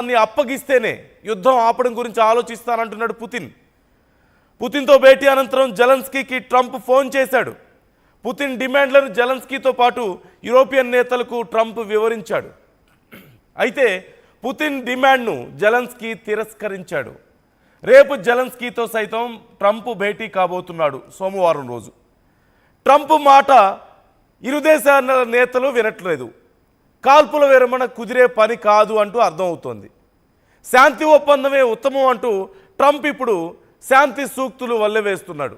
అప్పగిస్తేనే యుద్ధం ఆపడం గురించి ఆలోచిస్తానంటున్నాడు పుతిన్. పుతిన్తో భేటీ అనంతరం జెలెన్స్కీకి ట్రంప్ ఫోన్ చేశాడు. పుతిన్ డిమాండ్లను జెలెన్స్కీతో పాటు యూరోపియన్ నేతలకు ట్రంప్ వివరించాడు. అయితే పుతిన్ డిమాండ్ను జెలెన్స్కీ తిరస్కరించాడు. రేపు జెలెన్స్కీతో సైతం ట్రంప్ భేటీ కాబోతున్నాడు సోమవారం రోజు. ట్రంప్ మాట ఇరు దేశాల నేతలు వినట్లేదు. కాల్పుల విరమణ కుదిరే పని కాదు అంటూ అర్థమవుతోంది. శాంతి ఒప్పందమే ఉత్తమం అంటూ ట్రంప్ ఇప్పుడు శాంతి సూక్తులు వల్లెవేస్తున్నాడు.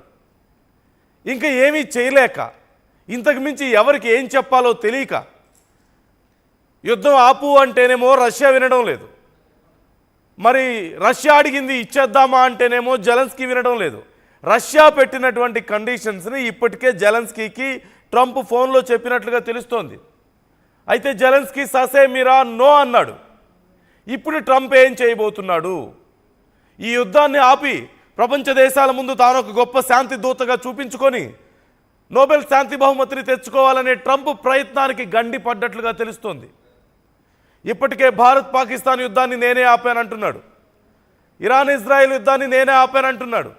ఇంకా ఏమీ చేయలేక, ఇంతకు మించి ఎవరికి ఏం చెప్పాలో తెలియక, యుద్ధం ఆపు అంటేనేమో రష్యా వినడం లేదు, మరి రష్యా అడిగింది ఇచ్చేద్దామా అంటేనేమో జెలెన్స్కీ వినడం లేదు. రష్యా పెట్టినటువంటి కండిషన్స్ని ఇప్పటికే జెలెన్స్కీకి ట్రంప్ ఫోన్లో చెప్పినట్లుగా తెలుస్తోంది. అయితే జెలెన్స్కీ ససే మీరా నో అన్నాడు. ఇప్పుడు ట్రంప్ ఏం చేయబోతున్నాడు? ఈ యుద్ధాన్ని ఆపి ప్రపంచ దేశాల ముందు తాను ఒక గొప్ప శాంతి దూతగా చూపించుకొని నోబెల్ శాంతి బహుమతిని తెచ్చుకోవాలనే ట్రంప్ ప్రయత్నానికి గండి పడ్డట్లుగా తెలుస్తోంది. ఇప్పటికే భారత్ పాకిస్తాన్ యుద్ధాన్ని నేనే ఆపానంటున్నాడు. ఇరాన్ ఇజ్రాయెల్ యుద్ధాన్ని నేనే ఆపానంటున్నాడు.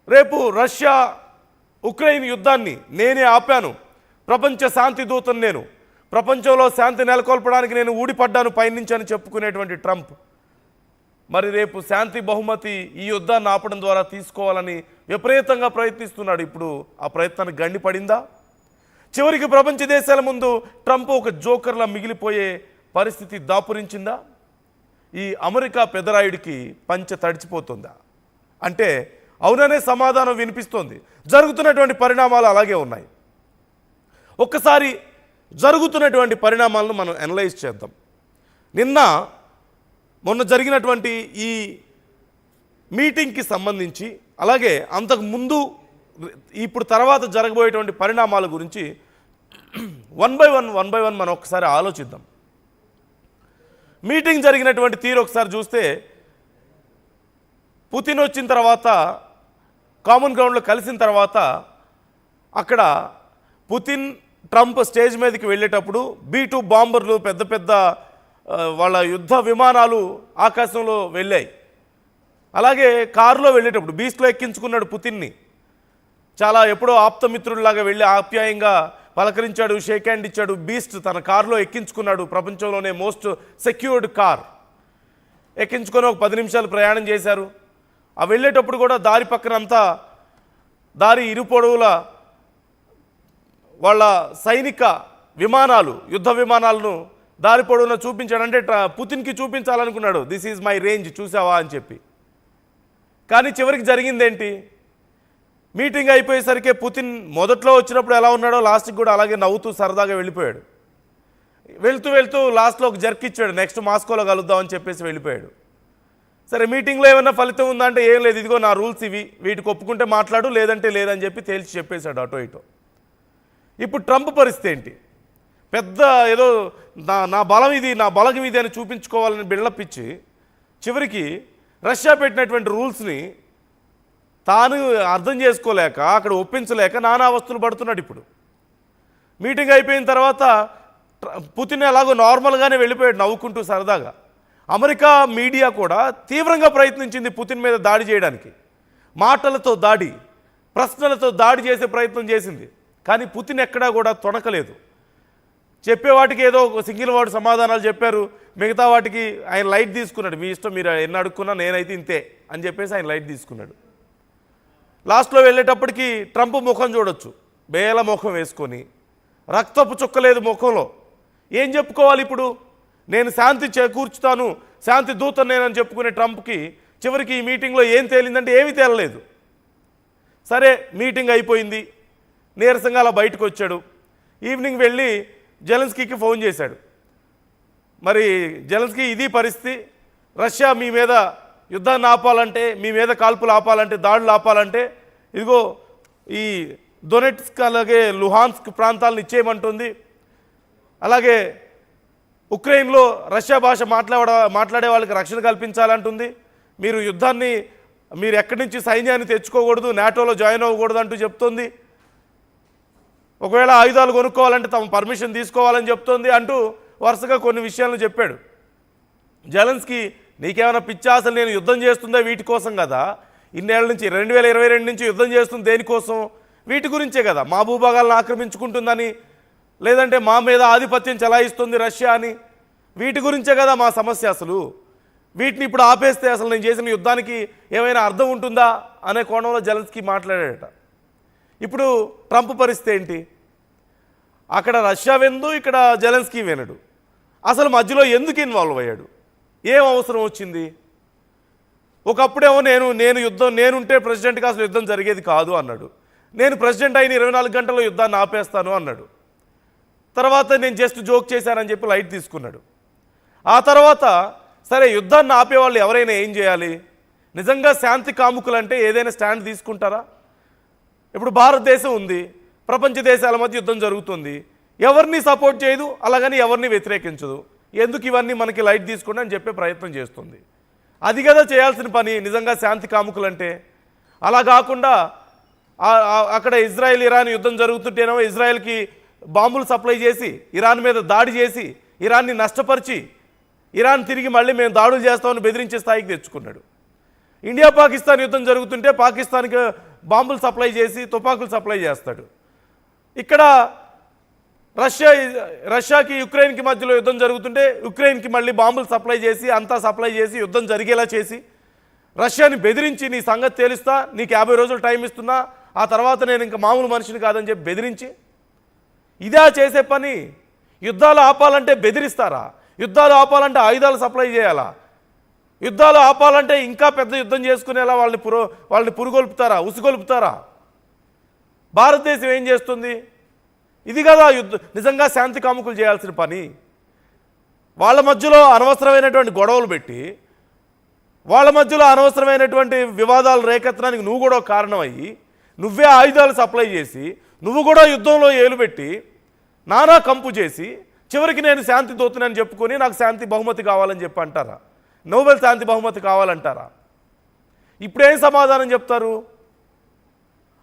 రేపు రష్యా ఉక్రెయిన్ యుద్ధాన్ని నేనే ఆపాను, ప్రపంచ శాంతి దూతను నేను, ప్రపంచంలో శాంతి నెలకొల్పడానికి నేను ఊడిపడ్డాను పైనుంచి అని చెప్పుకునేటువంటి ట్రంప్ మరి రేపు శాంతి బహుమతి ఈ యుద్ధాన్ని ఆపడం ద్వారా తీసుకోవాలని విపరీతంగా ప్రయత్నిస్తున్నాడు. ఇప్పుడు ఆ ప్రయత్నానికి గండి పడిందా? చివరికి ప్రపంచ దేశాల ముందు ట్రంప్ ఒక జోకర్లా మిగిలిపోయే పరిస్థితి దాపురించిందా? ఈ అమెరికా పెదరాయుడికి పంచె తడిచిపోతుందా అంటే అవుననే సమాధానం వినిపిస్తోంది. జరుగుతున్నటువంటి పరిణామాలు అలాగే ఉన్నాయి. ఒక్కసారి జరుగుతున్నటువంటి పరిణామాలను మనం అనలైజ్ చేద్దాం. మొన్న జరిగినటువంటి ఈ మీటింగ్కి సంబంధించి, అలాగే అంతకు ముందు ఇప్పుడు తర్వాత జరగబోయేటువంటి పరిణామాల గురించి వన్ బై వన్ మనం ఒకసారి ఆలోచిద్దాం. మీటింగ్ జరిగినటువంటి తీరు ఒకసారి చూస్తే, పుతిన్ వచ్చిన తర్వాత కామన్ గ్రౌండ్లో కలిసిన తర్వాత అక్కడ పుతిన్ ట్రంప్ స్టేజ్ మీదకి వెళ్ళేటప్పుడు B-2 బాంబర్లు పెద్ద పెద్ద వాళ్ళ యుద్ధ విమానాలు ఆకాశంలో వెళ్ళాయి. అలాగే కారులో వెళ్ళేటప్పుడు బీస్ట్లో ఎక్కించుకున్నాడు పుతిన్ని. చాలా ఎప్పుడో ఆప్తమిత్రుడిలాగా వెళ్ళి ఆప్యాయంగా పలకరించాడు, షేక్ హ్యాండ్ ఇచ్చాడు. బీస్ట్ తన కారులో ఎక్కించుకున్నాడు. ప్రపంచంలోనే మోస్ట్ సెక్యూర్డ్ కార్ ఎక్కించుకొని ఒక 10 నిమిషాలు ప్రయాణం చేశారు. ఆ వెళ్ళేటప్పుడు కూడా దారి పక్కనంతా దారి ఇరుపొడవుల వాళ్ళ సైనిక విమానాలు, యుద్ధ విమానాలను దారి పొడవున చూపించాడు. అంటే పుతిన్కి చూపించాలనుకున్నాడు, దిస్ ఈజ్ మై రేంజ్, చూసావా అని చెప్పి. కానీ చివరికి జరిగిందేంటి? మీటింగ్ అయిపోయేసరికి పుతిన్ మొదట్లో వచ్చినప్పుడు ఎలా ఉన్నాడో లాస్ట్కి కూడా అలాగే నవ్వుతూ సరదాగా వెళ్ళిపోయాడు. వెళ్తూ లాస్ట్లో ఒక జర్క్ ఇచ్చాడు, నెక్స్ట్ మాస్కోలో కలుద్దామని చెప్పేసి వెళ్ళిపోయాడు. సరే, మీటింగ్లో ఏమైనా ఫలితం ఉందా అంటే ఏం లేదు, ఇదిగో నా రూల్స్ ఇవి, వీటికి ఒప్పుకుంటే మాట్లాడు, లేదంటే లేదని చెప్పి తేల్చి చెప్పేశాడు అటో ఇటో. ఇప్పుడు ట్రంప్ పరిస్థితి ఏంటి? పెద్ద ఏదో నా బలం ఇది, నా బలగం ఇది అని చూపించుకోవాలని బిల్డప్ ఇచ్చి చివరికి రష్యా పెట్టినటువంటి రూల్స్ని తాను అర్థం చేసుకోలేక, అక్కడ ఒప్పించలేక నానా అవస్థలు పడుతున్నాడు. ఇప్పుడు మీటింగ్ అయిపోయిన తర్వాత పుతిన్ ఎలాగో నార్మల్గానే వెళ్ళిపోయాడు నవ్వుకుంటూ సరదాగా. అమెరికా మీడియా కూడా తీవ్రంగా ప్రయత్నించింది పుతిన్ మీద దాడి చేయడానికి. మాటలతో దాడి, ప్రశ్నలతో దాడి చేసే ప్రయత్నం చేసింది. కానీ పుతిన్ ఎక్కడా కూడా తొణకలేదు. చెప్పేవాటికి ఏదో ఒక సింగిల్ వర్డ్ సమాధానాలు చెప్పారు, మిగతా వాటికి ఆయన లైట్ తీసుకున్నాడు. మీ ఇష్టం, మీరు ఎన్ని అడుక్కున్నా నేనైతే ఇంతే అని చెప్పేసి ఆయన లైట్ తీసుకున్నాడు. లాస్ట్లో వెళ్ళేటప్పటికి ట్రంప్ ముఖం చూడొచ్చు, బేల ముఖం వేసుకొని, రక్తపు చుక్కలేదు ముఖంలో. ఏం చెప్పుకోవాలి ఇప్పుడు? నేను శాంతి చేకూర్చుతాను, శాంతి దూత నేనని చెప్పుకునే ట్రంప్కి చివరికి ఈ మీటింగ్లో ఏం తేలిందంటే ఏమీ తేలలేదు. సరే, మీటింగ్ అయిపోయింది, నీరసంగా అలా బయటకు వచ్చాడు. ఈవినింగ్ వెళ్ళి జెలెన్స్కీకి ఫోన్ చేశాడు. మరి జెలెన్స్కీ ఇది పరిస్థితి, రష్యా మీ మీద యుద్ధాన్ని ఆపాలంటే, మీ మీద కాల్పులు ఆపాలంటే, దాడులు ఆపాలంటే ఇదిగో ఈ డొనెట్స్క్ అలాగే లుహాన్స్క్ ప్రాంతాలను ఇచ్చేయమంటుంది. అలాగే ఉక్రెయిన్లో రష్యా భాష మాట్లాడే వాళ్ళకి రక్షణ కల్పించాలంటుంది. మీరు యుద్ధాన్ని, మీరు ఎక్కడి నుంచి సైన్యాన్ని తెచ్చుకోకూడదు, నాటోలో జాయిన్ అవ్వకూడదు అంటూ చెప్తుంది. ఒకవేళ ఆయుధాలు కొనుక్కోవాలంటే తమ పర్మిషన్ తీసుకోవాలని చెప్తోంది అంటూ వరుసగా కొన్ని విషయాలను చెప్పాడు. జెలెన్స్కీ నీకేమైనా పిచ్చా, అసలు నేను యుద్ధం చేస్తుందా వీటి కోసం కదా, ఇన్నేళ్ల నుంచి 2022 నుంచి యుద్ధం చేస్తుంది దేనికోసం, వీటి గురించే కదా, మా భూభాగాలను ఆక్రమించుకుంటుందని, లేదంటే మా మీద ఆధిపత్యం చెలాయిస్తుంది రష్యా అని, వీటి గురించే కదా మా సమస్య. అసలు వీటిని ఇప్పుడు ఆపేస్తే అసలు నేను చేసిన యుద్ధానికి ఏమైనా అర్థం ఉంటుందా అనే కోణంలో జెలెన్స్కీ మాట్లాడాడట. ఇప్పుడు ట్రంప్ పరిస్థితి ఏంటి, అక్కడ రష్యా వెందు, ఇక్కడ జెలెన్స్కీ వినడు, అసలు మధ్యలో ఎందుకు ఇన్వాల్వ్ అయ్యాడు, ఏం అవసరం వచ్చింది? ఒకప్పుడేమో నేను యుద్ధం నేనుంటే ప్రెసిడెంట్గా అసలు యుద్ధం జరిగేది కాదు అన్నాడు, నేను ప్రెసిడెంట్ అయిన 24 గంటల్లో యుద్ధాన్ని ఆపేస్తాను అన్నాడు, తర్వాత నేను జస్ట్ జోక్ చేశానని చెప్పి లైట్ తీసుకున్నాడు. ఆ తర్వాత సరే యుద్ధాన్ని ఆపేవాళ్ళు ఎవరైనా ఏం చేయాలి, నిజంగా శాంతి కాముకులంటే ఏదైనా స్టాండ్ తీసుకుంటారా? ఇప్పుడు భారతదేశం ఉంది, ప్రపంచ దేశాల మధ్య యుద్ధం జరుగుతుంది, ఎవరిని సపోర్ట్ చేయదు, అలాగని ఎవరిని వ్యతిరేకించదు, ఎందుకు ఇవన్నీ మనకి లైట్ తీసుకోండి అని చెప్పే ప్రయత్నం చేస్తుంది. అది కదా చేయాల్సిన పని నిజంగా శాంతి కాముకులంటే. అలా కాకుండా అక్కడ ఇజ్రాయెల్ ఇరాన్ యుద్ధం జరుగుతుంటేనో ఇజ్రాయెల్కి బాంబులు సప్లై చేసి ఇరాన్ మీద దాడి చేసి ఇరాన్ని నష్టపరిచి ఇరాన్ తిరిగి మళ్ళీ మేము దాడులు చేస్తామని బెదిరించే స్థాయికి తెచ్చుకున్నాడు. ఇండియా పాకిస్తాన్ యుద్ధం జరుగుతుంటే పాకిస్తాన్కి బాంబులు సప్లై చేసి తుపాకులు సప్లై చేస్తాడు. ఇక్కడ రష్యాకి యుక్రెయిన్కి మధ్యలో యుద్ధం జరుగుతుంటే యుక్రెయిన్కి మళ్ళీ బాంబులు సప్లై చేసి అంతా సప్లై చేసి యుద్ధం జరిగేలా చేసి రష్యాని బెదిరించి నీ సంగతి తేలుస్తా, నీకు 50 రోజులు టైం ఇస్తున్నా, ఆ తర్వాత నేను ఇంకా మామూలు మనిషిని కాదని చెప్పి బెదిరించి, ఇదే చేసే పని. యుద్ధాలు ఆపాలంటే బెదిరిస్తారా? యుద్ధాలు ఆపాలంటే ఆయుధాలు సప్లై చేయాలా? యుద్ధాలు ఆపాలంటే ఇంకా పెద్ద యుద్ధం చేసుకునేలా వాళ్ళని పురుగొల్పుతారా, ఉసిగొల్పుతారా? భారతదేశం ఏం చేస్తుంది? ఇది కదా నిజంగా శాంతి కాముకులు చేయాల్సిన పని. వాళ్ళ మధ్యలో అనవసరమైనటువంటి గొడవలు పెట్టి వాళ్ళ మధ్యలో అనవసరమైనటువంటి వివాదాలు రేకెత్తడానికి నువ్వు కూడా కారణమయ్యి నువ్వే ఆయుధాలు సప్లై చేసి నువ్వు కూడా యుద్ధంలో ఏలుపెట్టి నానా కంపు చేసి చివరికి నేను శాంతి దూతనని చెప్పుకొని నాకు శాంతి బహుమతి కావాలని చెప్పి అంటారా? నోబెల్ శాంతి బహుమతి కావాలంటారా? ఇప్పుడేం సమాధానం చెప్తారు?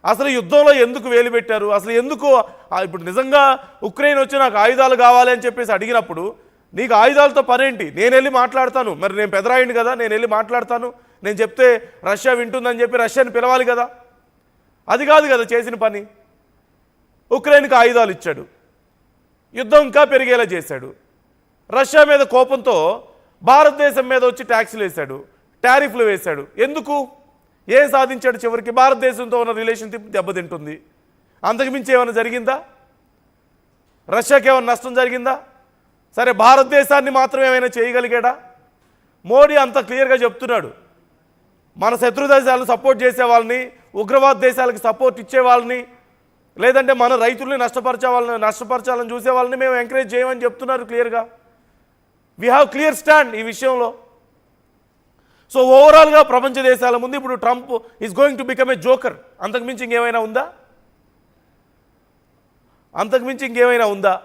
అసలు యుద్ధంలో ఎందుకు వేలు పెట్టారు? అసలు ఎందుకు ఇప్పుడు నిజంగా ఉక్రెయిన్ వచ్చి నాకు ఆయుధాలు కావాలి అని చెప్పేసి అడిగినప్పుడు నీకు ఆయుధాలతో పనేంటి? నేను వెళ్ళి మాట్లాడతాను, మరి నేను పెదరాయింది కదా, నేను వెళ్ళి మాట్లాడతాను, నేను చెప్తే రష్యా వింటుందని చెప్పి రష్యాని పిలవాలి కదా. అది కాదు కదా చేసిన పని. ఉక్రెయిన్కి ఆయుధాలు ఇచ్చాడు, యుద్ధం ఇంకా పెరిగేలా చేశాడు. రష్యా మీద కోపంతో భారతదేశం మీద వచ్చి ట్యాక్సులు వేశాడు, టారిఫ్లు వేశాడు. ఎందుకు? ఏం సాధించాడు? చివరికి భారతదేశంతో ఉన్న రిలేషన్షిప్ దెబ్బతింటుంది. అంతకుమించి ఏమైనా జరిగిందా? రష్యాకి ఏమైనా నష్టం జరిగిందా? సరే భారతదేశాన్ని మాత్రం ఏమైనా చేయగలిగాడా? మోడీ అంత క్లియర్గా చెప్తున్నాడు, మన శత్రు దేశాలను సపోర్ట్ చేసే వాళ్ళని, ఉగ్రవాద దేశాలకు సపోర్ట్ ఇచ్చే వాళ్ళని, లేదంటే మన రైతుల్ని నష్టపరచాలని చూసే వాళ్ళని మేము ఎంకరేజ్ చేయమని చెప్తున్నారు క్లియర్గా. వీ హ్యావ్ క్లియర్ స్టాండ్ ఈ విషయంలో. సో ఓవరాల్గా ప్రపంచ దేశాల ముందు ఇప్పుడు Trump is going to become a joker. అంతకుమించి ఇంకేమైనా ఉందా?